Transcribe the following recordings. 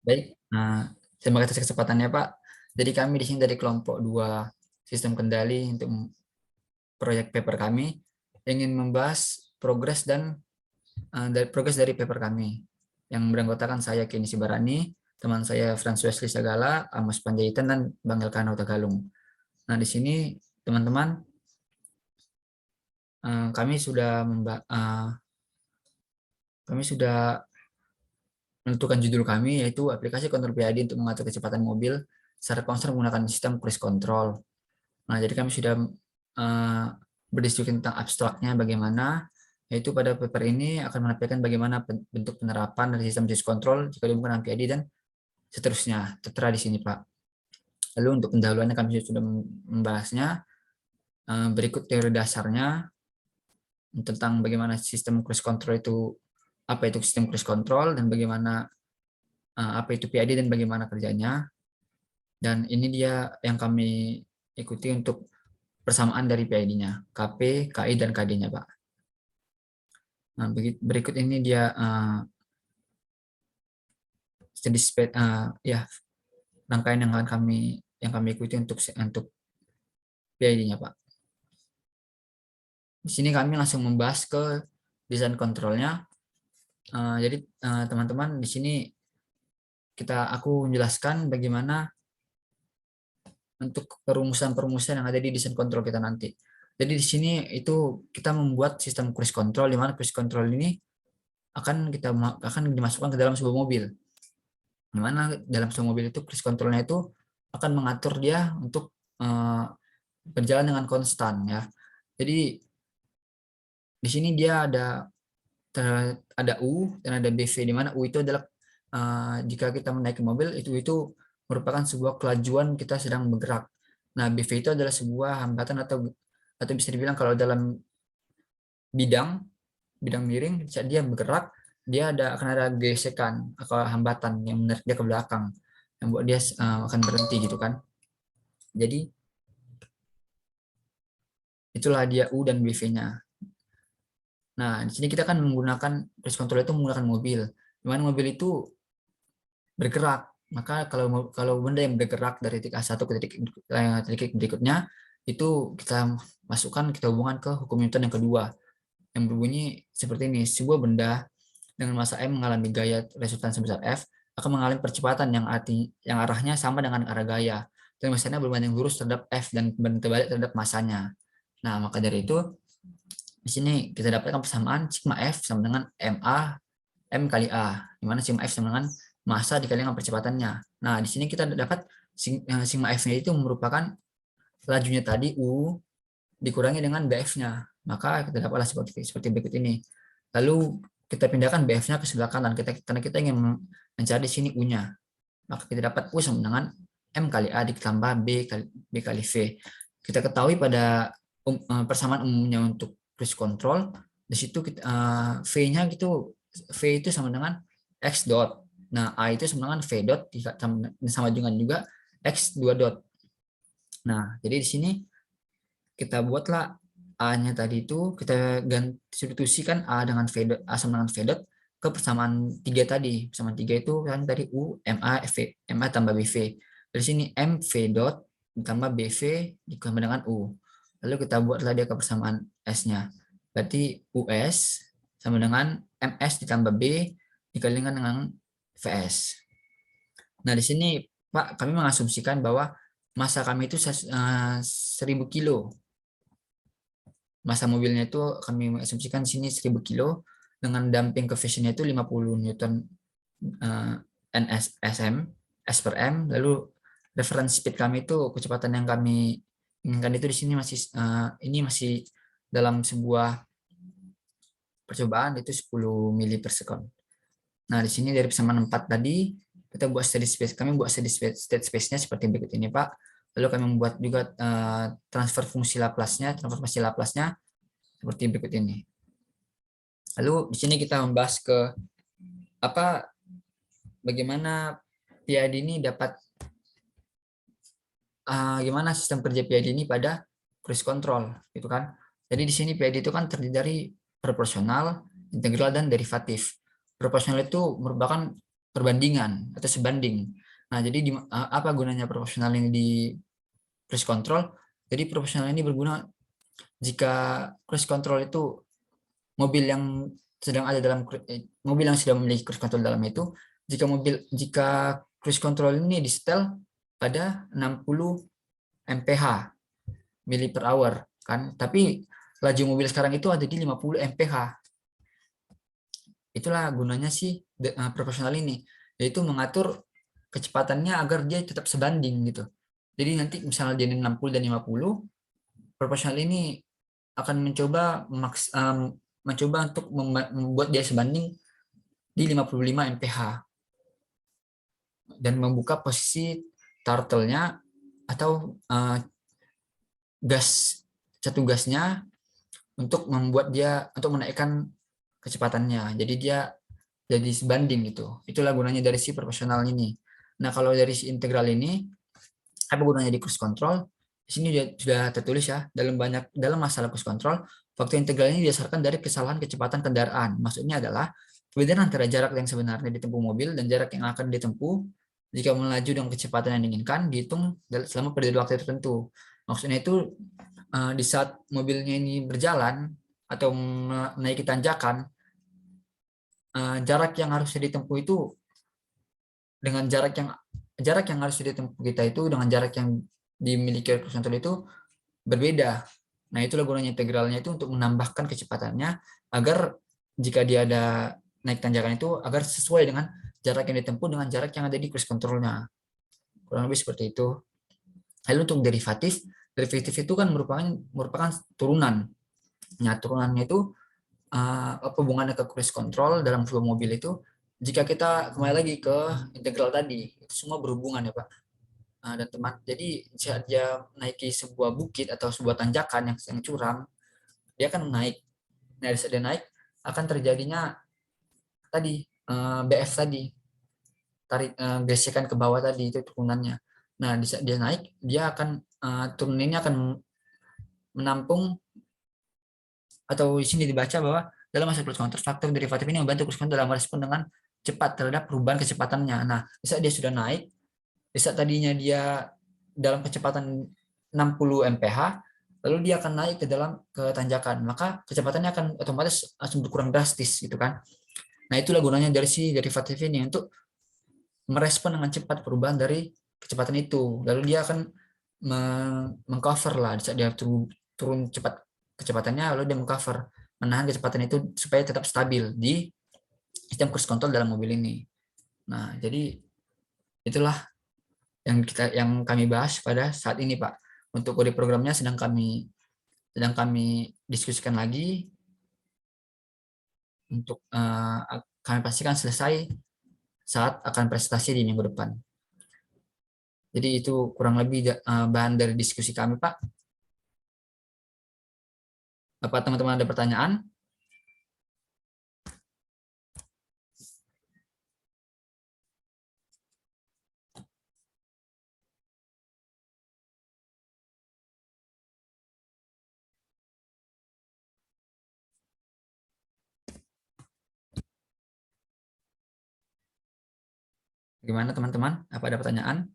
Baik, terima kasih atas kesempatannya Pak. Jadi kami di sini dari kelompok 2 sistem kendali untuk proyek paper kami ingin membahas progres dari paper kami yang beranggotakan saya Kenny Sibarani, teman saya Frans Wesley Sagala, Amos Panjaitan dan Bang Elkano Tagalung. Nah di sini teman-teman kami sudah menentukan judul kami yaitu aplikasi kontrol PID untuk mengatur kecepatan mobil secara konstan menggunakan sistem cruise control. Nah, jadi kami sudah berdiskusi tentang abstraknya bagaimana, yaitu pada paper ini akan menampilkan bagaimana bentuk penerapan dari sistem cruise control jika digunakan PID dan seterusnya. Tertera di sini, Pak. Lalu untuk pendahuluannya kami sudah membahasnya. Berikut teori dasarnya tentang bagaimana sistem cruise control itu, apa itu sistem cruise control dan bagaimana apa itu PID dan bagaimana kerjanya. Dan ini dia yang kami ikuti untuk persamaan dari PID-nya, KP, KI, dan KD-nya, Pak. Nah, berikut ini dia ya rangkaian yang kami ikuti untuk PID-nya, Pak. Di sini kami langsung membahas ke desain kontrolnya. Jadi teman-teman di sini aku menjelaskan bagaimana untuk perumusan-perumusan yang ada di desain kontrol kita nanti. Jadi di sini itu kita membuat sistem cruise control, di mana cruise control ini akan dimasukkan ke dalam sebuah mobil. Di mana dalam sebuah mobil itu cruise controlnya itu akan mengatur dia untuk berjalan dengan konstan ya. Jadi di sini dia ada U dan ada BV, di mana U itu adalah jika kita menaiki mobil itu merupakan sebuah kelajuan kita sedang bergerak. Nah, BV itu adalah sebuah hambatan atau bisa dibilang kalau dalam bidang miring saat dia bergerak dia akan ada gesekan atau hambatan yang menarik dia ke belakang yang buat dia akan berhenti gitu kan. Jadi itulah dia U dan BV-nya. Nah, di sini kita kan menggunakan cruise control itu menggunakan mobil. Di mana mobil itu bergerak. Maka kalau benda yang bergerak dari titik A1 ke titik berikutnya itu kita masukkan, kita hubungkan ke hukum Newton yang kedua yang berbunyi seperti ini. Sebuah benda dengan massa M mengalami gaya resultan sebesar F akan mengalami percepatan yang arahnya sama dengan arah gaya dan massanya berbanding lurus terhadap F dan berbanding terbalik terhadap massanya. Nah, maka dari itu di sini kita dapatkan persamaan sigma F sama dengan MA M kali A, di mana sigma F sama dengan massa dikali dengan percepatannya. Nah, di sini kita dapat sigma F-nya itu merupakan lajunya tadi U dikurangi dengan BF-nya. Maka kita dapatlah seperti berikut ini. Lalu kita pindahkan BF-nya ke sebelah kanan karena kita ingin mencari di sini U-nya. Maka kita dapat U sama dengan M kali A ditambah B kali V. Kita ketahui pada persamaan umumnya untuk cruise control, di situ V-nya gitu, V itu sama dengan X dot. Nah, A itu sama dengan V dot sama dengan juga X 2 dot. Nah, jadi di sini kita buatlah A-nya tadi itu kita substitusikan A dengan V dot, A sama dengan V dot ke persamaan 3 tadi. Persamaan 3 itu kan tadi U MA MA tambah BV. Dari sini M V dot ditambah BV ditambah dengan U. Lalu kita buatlah dia ke persamaan S-nya. Berarti US sama dengan MS ditambah B dikalikan dengan VS. Nah, di sini Pak, kami mengasumsikan bahwa massa kami itu 1000 kilo. Massa mobilnya itu kami mengasumsikan di sini 1000 kilo dengan damping coefficient-nya itu 50 Newton S per M. Lalu reference speed kami itu kecepatan yang kami inginkan itu di sini masih dalam sebuah percobaan itu 10 mili per second. Nah, di sini dari persamaan 4 tadi kita buat steady space. Kami buat state space-nya seperti berikut ini, Pak. Lalu kami membuat juga transformasi Laplace-nya seperti berikut ini. Lalu di sini kita membahas ke bagaimana PID ini gimana sistem kerja PID ini pada cruise control, gitu kan? Jadi di sini PID itu kan terdiri dari proporsional, integral, dan derivatif. Proporsional itu merupakan perbandingan atau sebanding. Nah, jadi apa gunanya proporsional ini di cruise control? Jadi proporsional ini berguna jika cruise control itu mobil yang sedang ada dalam mobil yang sudah memiliki cruise control dalam itu, jika cruise control ini disetel pada 60 mph mili per hour kan, tapi laju mobil sekarang itu ada di 50 mph. Itulah gunanya sih proporsional ini, yaitu mengatur kecepatannya agar dia tetap sebanding gitu. Jadi nanti misalnya dia 60 dan 50, proporsional ini akan mencoba untuk membuat dia sebanding di 55 mph dan membuka posisi turtle-nya atau satu gasnya untuk menaikkan kecepatannya. Jadi dia jadi sebanding gitu. Itulah gunanya dari si proporsional ini. Nah, kalau dari si integral ini, apa gunanya di cruise control? Di sini sudah tertulis ya, dalam masalah cruise control, faktor integral ini didasarkan dari kesalahan kecepatan kendaraan. Maksudnya adalah perbedaan antara jarak yang sebenarnya ditempuh mobil dan jarak yang akan ditempuh jika melaju dengan kecepatan yang diinginkan dihitung selama periode waktu tertentu. Maksudnya itu di saat mobilnya ini berjalan atau menaiki tanjakan, jarak yang harus ditempuh itu dengan jarak yang harus ditempuh kita itu dengan jarak yang dimiliki cruise control itu berbeda. Nah, itulah gunanya integralnya itu untuk menambahkan kecepatannya agar jika dia ada naik tanjakan itu agar sesuai dengan jarak yang ditempuh dengan jarak yang ada di cruise controlnya. Kurang lebih seperti itu. Lalu untuk derivatif itu kan merupakan turunan. Nah, turunannya itu apa hubungannya ke cruise control dalam sebuah mobil itu, jika kita kembali lagi ke integral tadi, itu semua berhubungan ya Pak dan teman. Jadi saat dia naiki sebuah bukit atau sebuah tanjakan yang curam, dia akan naik. Nah, saat dia naik akan terjadinya tadi BF tadi, tarik gesekan ke bawah tadi, itu turunannya. Nah, di saat dia naik, dia akan turun ini akan menampung, atau di sini dibaca bahwa dalam masa cruise control, faktor derivatif ini membantu cruise control dalam merespon dengan cepat terhadap perubahan kecepatannya. Nah, saat dia sudah naik, saat tadinya dia dalam kecepatan 60 mph, lalu dia akan naik ke tanjakan, maka kecepatannya akan otomatis langsung berkurang drastis gitu kan. Nah, itulah gunanya dari si derivatif ini untuk merespon dengan cepat perubahan dari kecepatan itu. Lalu dia akan mengcover lah saat dia turun cepat kecepatannya, lalu dia mengcover menahan kecepatan itu supaya tetap stabil di sistem cruise control dalam mobil ini. Nah, jadi itulah yang kami bahas pada saat ini, Pak. Untuk kode programnya sedang kami diskusikan lagi untuk kami pastikan selesai saat akan presentasi di minggu depan. Jadi itu kurang lebih bahan dari diskusi kami, Pak. Apa teman-teman ada pertanyaan? Gimana teman-teman? Apa ada pertanyaan?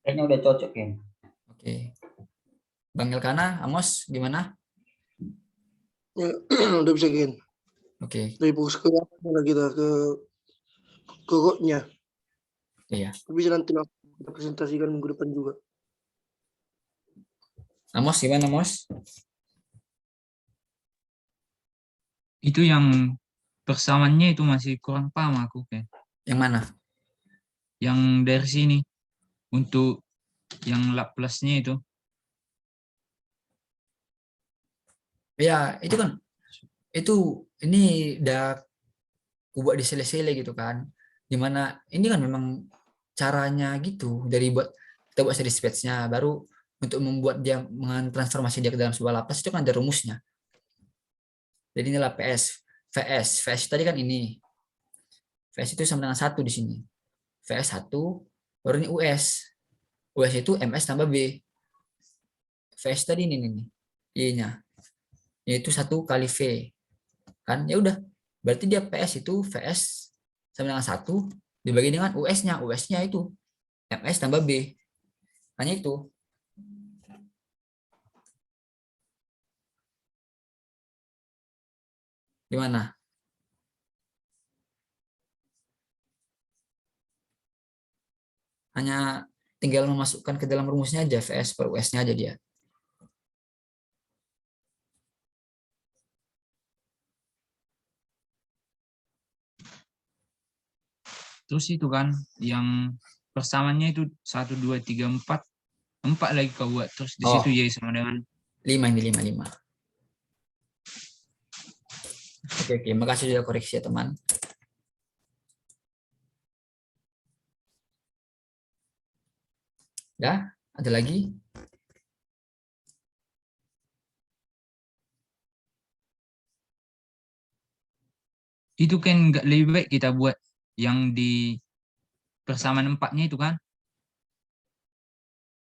Kayaknya udah cocok ya. Oke. Bang Elkana, Amos, gimana? Ya, udah bisa Gen. Oke. Dari fokus ke apa kita ke kokoknya. Iya. Bisa nanti kita presentasikan minggu depan juga. Amos, gimana Amos? Itu yang persamaannya itu masih kurang paham aku kan. Yang mana? Yang dari sini untuk yang Laplace-nya itu. Ya, itu kan ini udah buat disele-sele gitu kan. Dimana ini kan memang caranya gitu dari kita buat series patch-nya, baru untuk membuat dia mentransformasi dia ke dalam sebuah lapas itu kan ada rumusnya. Jadi inilah VS tadi kan ini. VS itu sama dengan 1 di sini. VS 1, baru ini US. US itu MS tambah B. VS tadi ini nih. Y-nya. Yaitu 1 kali V. Kan ya udah. Berarti dia PS itu VS sama dengan 1 dibagi dengan US-nya. US-nya itu MS tambah B. Hanya itu. Gimana? Hanya tinggal memasukkan ke dalam rumusnya aja, VS per US-nya aja dia. Terus itu kan yang persamaannya itu 1, 2, 3, 4. 4 lagi kau buat. Terus di situ Y sama dengan 5 ini 5. Oke, makasih sudah koreksi ya teman. Ya, ada lagi? itu kan nggak lebih baik kita buat yang di persamaan 4-nya itu kan.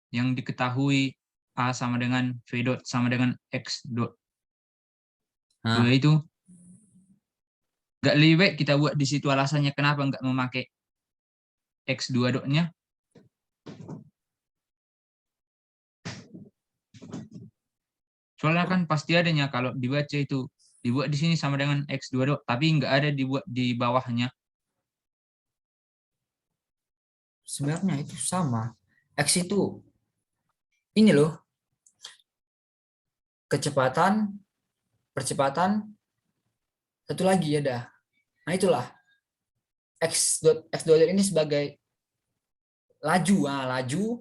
Yang diketahui A sama dengan V dot sama dengan X dot. Nah, Itu nggak lebih baik kita buat di situ alasannya kenapa nggak memakai X2 dotnya. Soalnya kan pasti adanya kalau dibaca itu dibuat di sini sama dengan X2 dot, tapi nggak ada dibuat di bawahnya. sebenarnya itu sama. X itu ini loh. Kecepatan, percepatan, satu lagi ya dah. Nah itulah. X dot ini sebagai laju. Nah, laju.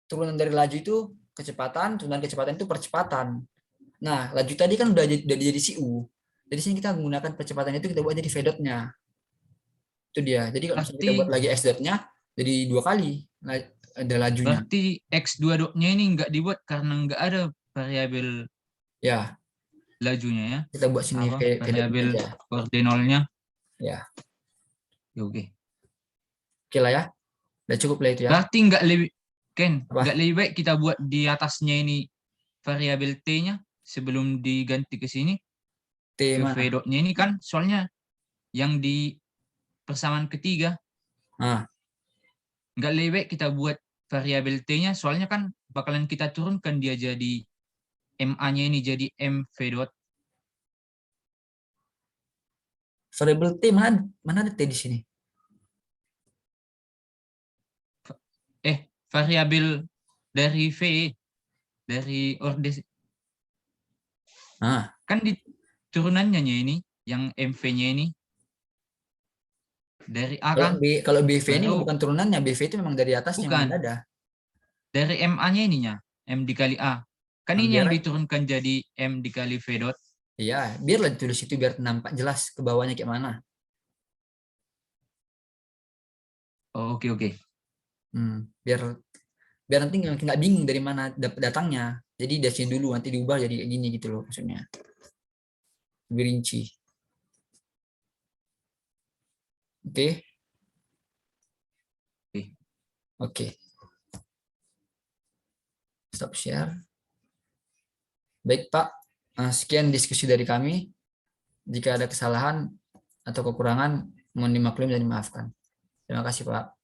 Turunan dari laju itu kecepatan, turunan kecepatan itu percepatan. Nah, laju tadi kan udah jadi CU. Jadi sini kita menggunakan percepatan itu kita buat jadi V dot-nya. Itu dia. Jadi kalau misalnya kita buat Berarti lagi S dot-nya jadi 2 kali ada lajunya. berarti X2 dotnya ini nggak dibuat karena nggak ada variabel Ya, lajunya ya. kita buat sini Apa V dot-nya variabel aja. ordinalnya. Ya, Ya, oke. oke lah ya. Udah cukup lah itu ya. Berarti nggak lebih Apa? nggak lebih baik kita buat di atasnya ini variabel T-nya sebelum diganti ke sini T ke V mana? dotnya ini kan soalnya yang di persamaan ketiga Nah, nggak lebih baik kita buat variabel T-nya soalnya kan bakalan kita turunkan dia jadi MA-nya ini jadi M V dot. variable T mana ada T di sini? Variabel dari V dari ordes Nah, kan di turunannya ini yang MV-nya ini dari A kan kalau BV ini baru bukan turunannya, BV itu memang dari atasnya memang bukan ada. dari MA-nya ininya M dikali A kan Nah, ini yang biar diturunkan jadi M dikali V dot. iya, biarlah ditulis itu biar nampak jelas ke bawahnya kayak mana. Oh, oke. Biar biar nanti nggak bingung dari mana datangnya. Jadi dari sini dulu nanti diubah jadi kayak gini gitu loh maksudnya. Lebih rinci. Oke. Oke. Stop share. Baik Pak, sekian diskusi dari kami. Jika ada kesalahan atau kekurangan, mohon dimaklumi dan dimaafkan. Terima kasih Pak.